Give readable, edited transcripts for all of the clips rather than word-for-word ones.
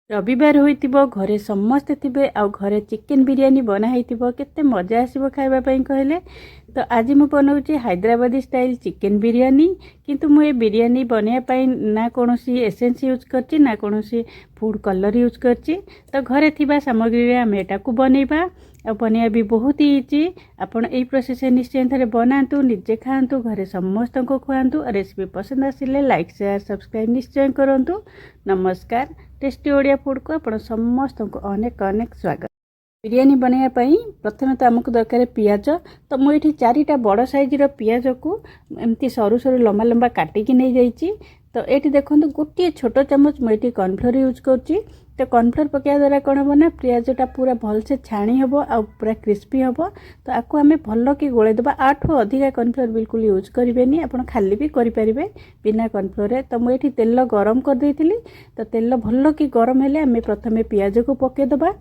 रविवार होइतिबो घरे समस्ते थिबे आ घरे चिकेन बिरयानी बना हेतिबो केते मजा आसीबो खाइबा पई कहले। तो आज मु बनाउची हैदराबादी स्टाइल चिकेन बिरयानी। किंतु मु ए बिरयानी बनया पई ना कोनोसी एसेंस यूज करची ना कोनोसी फूड कलर यूज करची। तो घरे थिबा सामग्री रे हम एटा को बनेबा आ बनिया भी बहुत इजी। आपण ए प्रोसेस निश्चय थरे बनातु, निजे खातु, घरे समस्त को खुआतु। रेसिपी पसंद आसिले लाइक शेयर सब्सक्राइब निश्चय करंतु। नमस्कार, टेस्टी ओडिया फूड को आपण समस्त को अनेक अनेक स्वागत। बिरयानी बनाया पई प्रथम तो आमको दरकार पियाज। तो मुझे 4टा बड़ साइज पियाज को एमती सरू सरू लंबा लंबा काटिकी नहीं जाइए। तो ये देखो गोटे छोट चमच मुझे कॉर्नफ्लोर यूज करुँची। तो कॉर्नफ्लोर पकाया द्वारा कौन हम ना पियाजटा पूरा भलसे छाणी हम आ पूरा क्रिस्पी हम। तो आपको आम भल कि गोलैदेबा। आठू अधिका कॉर्नफ्लोर बिल्कुल यूज करेंगे, आप खाली भी करेंगे बिना कॉर्नफ्लोर। तो मुझे तेल गरम कर देती। तो तेल भल कि गरम हेले आम प्रथम पियाज को पकईदबा।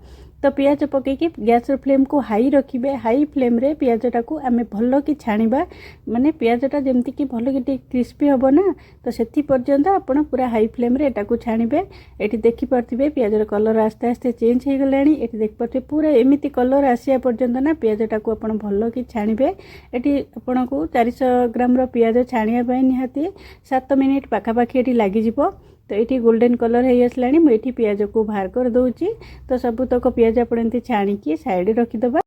तो पियाज पकईकि गैस फ्लेम को हाई रखिए। हाई फ्लेम रे पियाजटा को आम भल कि छाणीबा, माने पियाजटा जमती कि भल कि क्रिस्पी हम ना। तो से पर्यंत आप पूरा हाई फ्लेम रे एटा को छाणीबे। ये देखिपे पियाजर कलर आस्ते आस्ते चेंज हो गलानी। ये देखिपे पूरा एमती कलर आसिया पर्यंत ना पियाजटा को आप भल कि छाणीबे। ये आपन को 400 ग्राम पियाज छाणिया निहाती 7 मिनिट पाखापाखि ये लगिज। तो ये गोल्डन कलर हो आसला। मुझे पियाज को बाहर कर दूची। तो सबूतक पियाज आप छाणिकी साइड रखिदबा।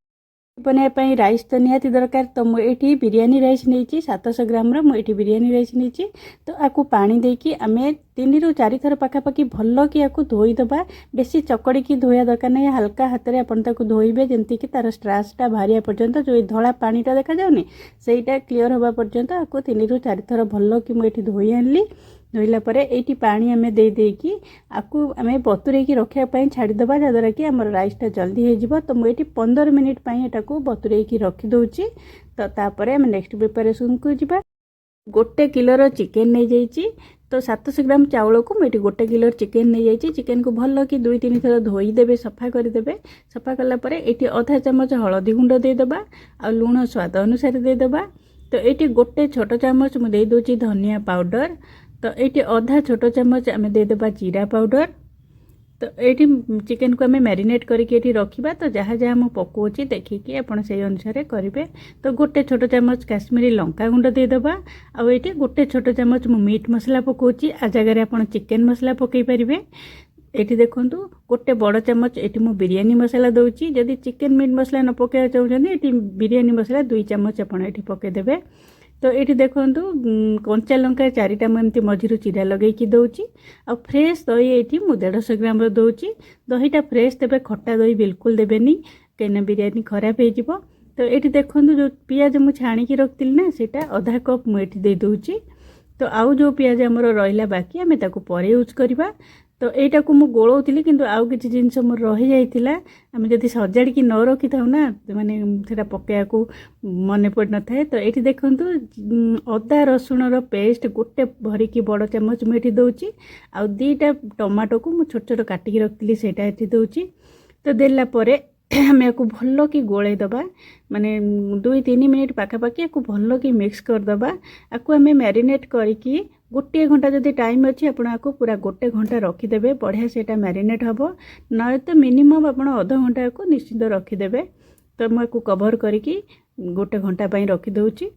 बनाई राइस तो निहाती दरकार। तो मुझे बिरयानी राइस नहीं 700 ग्राम मुझे बिरयानी राइस नहीं। तो आपको पानी देकी आम 3 ରୁ 4 थर पाखापाखि भल कि आपको धोईदबा। बेसी चकड़ी की धोया दरकार नहीं, हल्का हाथ में आपको धोइबे जमती कि तार स्ट्रासटा बाहरिया पर्यंत जो धला पानीटा देखा जाउनी सेटा क्लीयर होगा पर्यंत आपको 3 ରୁ 4 थर भल कि मुझे धोई आनली। धोइला परे एटी पानी आमे दे देकी आपको आमे बतुरे की रखिया छाड़ीदबा, जहाँद्वारा कि आम राइसटा जल्दी हो। तो मुझे 15 मिनिट एटा को बतुरे की रखी दूची। तो तापर आम नेक्स्ट प्रिपरेशन को जीवा। गोटे किलोर चिकेन नहीं जाइए। तो 700 ग्राम चाउल को मुझे गोटे किलो चिकेन नहीं जाइए। चिकेन को भल कि 2-3 थर धोईदेवे, सफा करदे। सफा कलापर ये आधा चामच हलदी गुंड देदेबा आ लुण स्वाद अनुसार देदेबा। तो ये गोटे छोट चामच मुझे दूची धनिया पाउडर। तो ये आधा छोट चामच आम देदेबा जीरा पाउडर। तो ये चिकेन को आम मैरिनेट करके रखा। तो जहाँ जहाँ मुझे पकाउची देखिए आपड़ से अनुसार करेंगे। तो गोटे छोट चामच काश्मीरी लंका गुंड देदेबा। आ ये गोटे छोट चामच मु मीट मसला पकाउची। आ जगह आप चिकेन मसला पकई पारे। ये देखो गोटे बड़ चामच ये मु बिरयानी मसला दूची। जदि चिकेन मीट मसला न पकड़ा चाहते ये बिरयानी मसला 2 चामच आप पकईदेवे। तो ये देखो कंचा लंका 4टा मुझे मझिरू चिरा लगे दूची। आ फ्रेश दही ये मुझे 150 ग्राम दूची। दहीटा फ्रेश देवे, खट्टा दही बिल्कुल देवेनि कहीं बिरयानी खराब हो। तो ये देखो जो पियाज मुझे छाणिकी रखी ना सेटा आधा कप मुझे दे दूची। तो आउ जो पियाज आमर रहा बाकी आम पर यूज करवा। तो यटा को मुझे गोलौली किंतु आउ किसी जिनस मोर रही जाइथिला। आम जदि सजाड़ी न रखी था ना माने सेटा पकेया को मन पड़ न थाए। तो ये देखो अदा रसुण पेस्ट गोटे भरिकी बड़ चामच मुझे दूची। आ 2टा टमाटो को मुझे छोट छोट काटिकी रखी सेटा ये दूची। तो देला परे आम या भल कि गोलैदबा, माने 2-3 मिनिट पाखापाखि या भल कि मिक्स करदबा। आपको आम मैरिनेट करके 1 घंटा जदि टाइम अच्छी आपको पूरा 1 घंटा रखीदे। बढ़िया से मैरिनेट हम ना तो मिनिमम आप आधा घंटा को निश्चिंत रखीदे। तो मुझे कवर करके 1 घंटा रखीदे।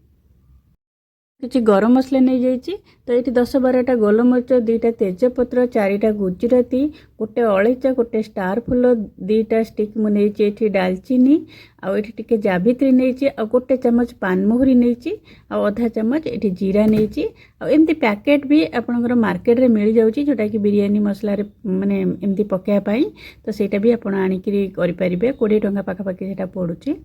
किसी गरम मसला नहीं जाइए। तो ये 10-12टा गोलमरीच, 2टा तेजपत्र, 4टा गुजराती, गोटे अलैच, गोटे स्टार फुल, 2टा स्टिक मुझे डालचीनी आटे जावित्री नहीं आ गोटे चामच पानमहुरी नहीं आधा चामच ये जीरा नहीं। आमती पैकेट भी आपंकर मार्केट रे मिल जाऊँगी जोटा कि बिरयानी मसला माने एमती पकायापाई। तो सेटा भी आप आणिकी करेंगे। 20 टंका पाखापाखि से पड़ुची।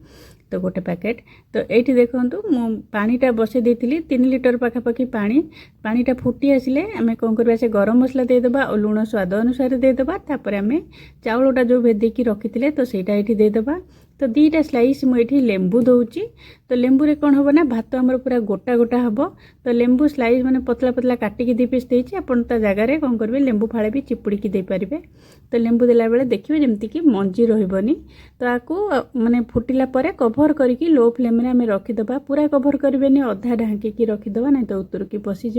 तो गोटे पैकेट। तो ये देखो मु पानीटा बसई देती 3 लिटर पाखापाखि पानीटा फुटी आसिले आम कौन करवा से गरम मसला देदेबा और लुण स्वाद अनुसार देदेबा। तापर आम चाउलटा जो भेदेकी रखी तो सेटा ये देदेबा। तो 2टा स्लाइस मुझे लेंबू दूची। तो लेंबू रे कौन हम ना भात आमर पूरा गोटा गोटा हम। तो लेंबू स्लाइस मैंने पतला पतला काटिकी 2 पीस देती आपन ता जगार कौन करेंगे लेंबू फाड़े भी चिपुड़ी दे पारे। तो लेंबू देला बेले देखिए जमीक मंजी रही। तो आपको माने फुटिला परे कभर करके लो फ्लेम रे आम रखीदे। पूरा कभर करें अधा ढांकी रखीदे ना तो उतर की पशिज।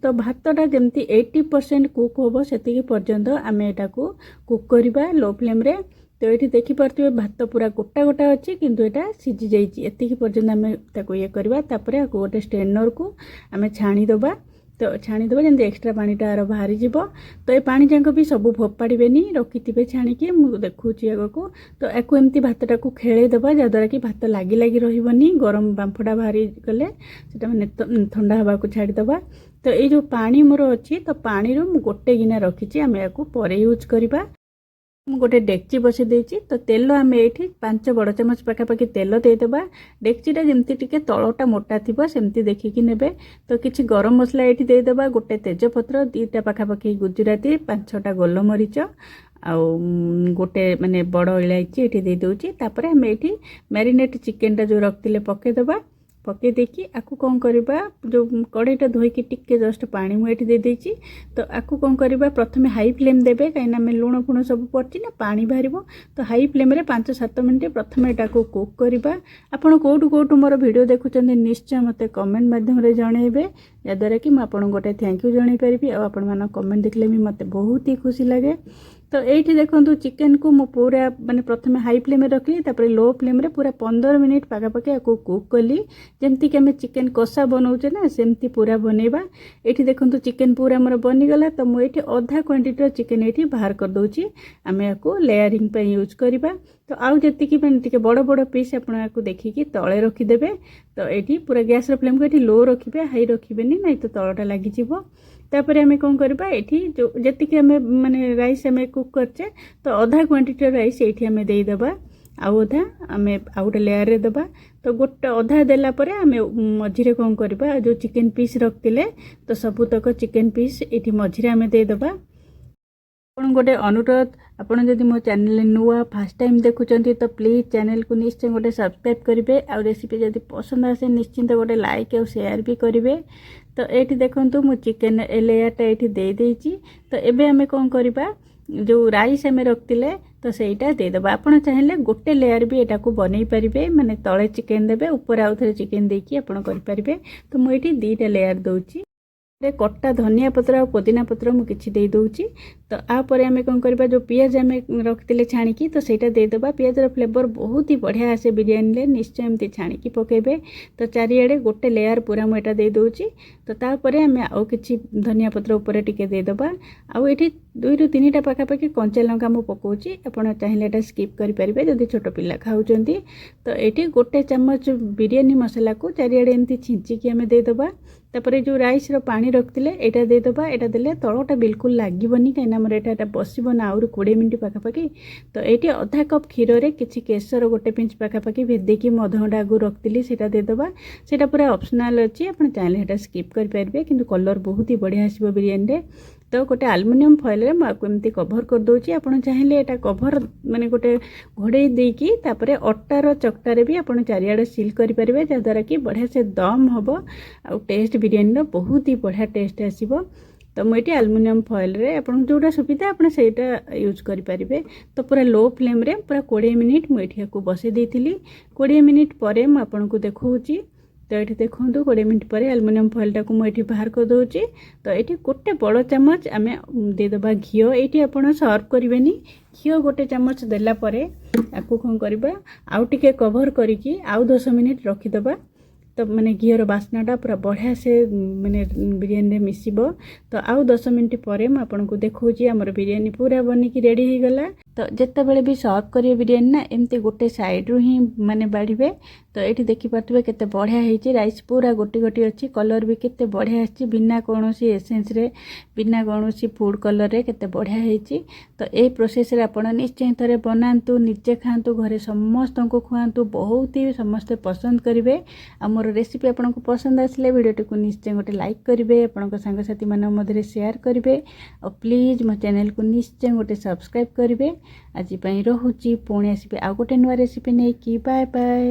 तो भातटा जमी 80% कुक हम से पर्यंत आम यहाँ कुक करवा लो फ्लेम रे। तो ये देखिपे भात पूरा गोटा गोटा अच्छी किंतु यहाँ सीझी जाइए पर्यंत आम ये करवा। गोटे स्ट्रेनर को आम छाणीदे। तो छाणीदे जमी एक्सट्रा पानीटा बाहरी जीव। तो ये पानी जाक भी सब फोपाड़े रखी छाणिकी मुझे देखुची आगक। तो आपको एमती भातटा को खेलईदे जहाद्वारा कि भात लगी लगी रही गरम बांफटा बाहरी गले मैंने ठंडा हवा को छाड़ीदे। तो ये जो पानी मोर अच्छी तो पानी रू गोटे गिना रखी आम या यूज करवा। गोटे डेक्ची बसई देती। तो तेल आम ये 5 बड़ चामच पाखापाखि तेल देदेबा। डेक्चीटा जमती टिके तलटा मोटा थी सेमती देखिकी ने। तो किसी गरम मसला ये देदेबा। गोटे तेजपत्र 2टा पाखापाखि गुजराती 5-6टा गोलमरीच आउ गोटे माने बड़ इलायची ये दे दूची। तापर आम ये मैरिनेट चिकेनटा जो रखते पकईदे। पकई देकी आपको कौन करवा जो कड़ईटा धोईकी टिके जस्ट पानी मुझे दे देची। तो आपको कौन करवा प्रथम हाई फ्लेम देबे कहीं आम लुण फुण सब पड़ी ना पानी बाहर। तो हाई फ्लेम रे 5-7 मिनट प्रथम यहाँ कुक करवा। आपड़ कौटू कौटू मोर वीडियो देखुं निश्चय मत कमेंट माध्यम जनइबे जद्वारा कि मुझे गोटे थैंक यू जन पारि। आपण कमेंट देखले भी मत बहुत ही खुशी लगे। तो ये देखो चिकेन को मु पूरा माने प्रथम हाई फ्लेम रखली तापर लो फ्लेम रे पूरा 15 मिनिट पाखापाखि आपको कुक कली जमती कि आम चिकेन कषा बनाऊे ना सेमती पूरा बनइबा। ये देखो चिकेन पूरा मोर बनीगला। तो मुझे अधा क्वांटिटी चिकेन ये बाहर कर दूची आम या लेयरिंग यूज करवा। तो आउ जी बड़ बड़ पीस आपको देखिकी तले रखीदे। तो ये पूरा गैस फ्लेम को ये लो रखिए हाई रखिए नहीं तो तलटा लगी। तापर आम कौन करवा ये जो जी आम माने राइस आम कुक करचे तो अधा क्वांटिटी राइस ये आम देदेबा। आउ अधा आम आउ गोटे लेयर रे देबा। तो गोटे अधा देला परे आम मझिरे कौन करवा जो चिकेन पीस रखते तो सबूतक चिकेन पीस ये मझिरे आम देदेबा। आपन गोटे अनुरोध आपन जदि मो चैनल नुआ फर्स्ट टाइम देखुचंती तो प्लीज चैनल को निश्चय गोटे सब्सक्राइब करेंगे। आ रेसिपी जदि पसंद आसे निश्चिंत गोटे लाइक और शेयर भी करेंगे। तो ये देखो मु चिकेन लेयरटा ये दे देची। तो एबे आमे कौन करवा जो राइस आम रखते तो सहीटा देदेबा। आपड़ चाहिए गोटे लेयर भी यहाँ को बनई पारे माने तले चिकेन देवे ऊपर आउ थे चिकेन देकी आपड़ करें। तो मुझे 2टा लेयर दूची। कटा धनिया पत्र और पुदीना पत्र मुझे किसी दूची। तो आपर आम कौन करवा जो पियाज आम रखते छाणिकी तो सहीटा देदेबा। पियाजर फ्लेवर बहुत ही बढ़िया आसे बिरयानी रे निश्चय एमती छाणिकी पकेबे। तो चारिआडे गोटे लेयर पूरा मुझे दे दूची। तो तापर आम आउ कि धनिया पत्र ऊपर टिके देदेबा। आउ ये 2-3टा पाखापाखि कंचा लंका मु पकाउची आपड़ चाहिए स्किप करेंगे जदि छोट पिला खाऊँच। तो ये गोटे चामच बिरयानी मसला को चारिआडे एमती छिंचिकी आम देदेबा। तापर जो राइस रो पानी रखते यहाँ देदेबा। यहाँ देले तलटा बिल्कुल लगभग कहीं आमर यहाँ बसब ना आउर 20 मिनट पाखापाखि। तो ये अधा कप क्षीर रे किसी केसर गोटे पिंच पाखापाखि भेदेकी अध घंटा आगु रखती से देदेबा। से पूरा ऑप्शनल अच्छी आप चाहिए स्किप करेंगे किंतु कलर बहुत ही बढ़िया आसो बिरयानी रे। तो गोटे आलुमिनियम फॉइल रे मुझे कभर कर दूची। आप चाहिए यहाँ कभर माने गोटे घोड़े देकी तापर अटार चकटारे भी आप चारिआडे सील करेंगे जहाद्वारा कि बढ़िया से दम हम आ टेस्ट बिरयानी बहुत ही बढ़िया टेस्ट आसो। तो मुझे आलुमिनियम फॉइल रे आप जोटा सुविधा आप यूज करेंगे। तो पूरा लो फ्लेम रे पूरा 20 मिनिट मुझे को बसई देती। 20 मिनिट पर मुझे देखा। तो ये देखो 20 मिनट पर आलुमिनियम फॉइलटा को मुझे बाहर कर दूची। तो ये गोटे बड़ चामच आम देदेबा घी। ये आप सर्व करें घी गोटे चामच देलापर आपको कौन करवा आउ टिके कभर करके आउ 10 मिनिट रखीदे। तो माने घीर बास्नाटा पूरा बढ़िया से माने बिरयानी रे मिसिबो। तो आउ 10 मिनिट पर मुझे देखा आमर बिरयानी पूरा बनिकी रेडी हो गला। तो जिते बड़े भी सर्व करेंगे बिरयानी ना एमती गोटे साइड रू ही माने बाढ़े। तो ये देखिपे केते बढ़िया होती राइस पूरा गोटी गोटी अच्छी कलर भी केते बढ़िया आछि बिना कौन एसेंस रे बिना कौन फूड कलर रे केते बढ़िया होती। तो ये प्रोसेस रे आपण निश्चय थे बनातु निजे खातु घरे समस्त को खुआतु बहुत ही समस्ते पसंद करेंगे। आमर रेसिपी आपको पसंद आसले वीडियो को निश्चय गोटे लाइक करेंगे आपण सांगसाथी मान मध्य शेयर करेंगे और प्लीज मो चैनल को निश्चय गोटे सब्सक्राइब करेंगे। ଆଜି ପାଇଁ ରହୁଛି। ପୁଣି ଆସିବି ଆଉ ଗୋଟେ ନୂଆ ରେସିପି ନେଇକି। Bye bye.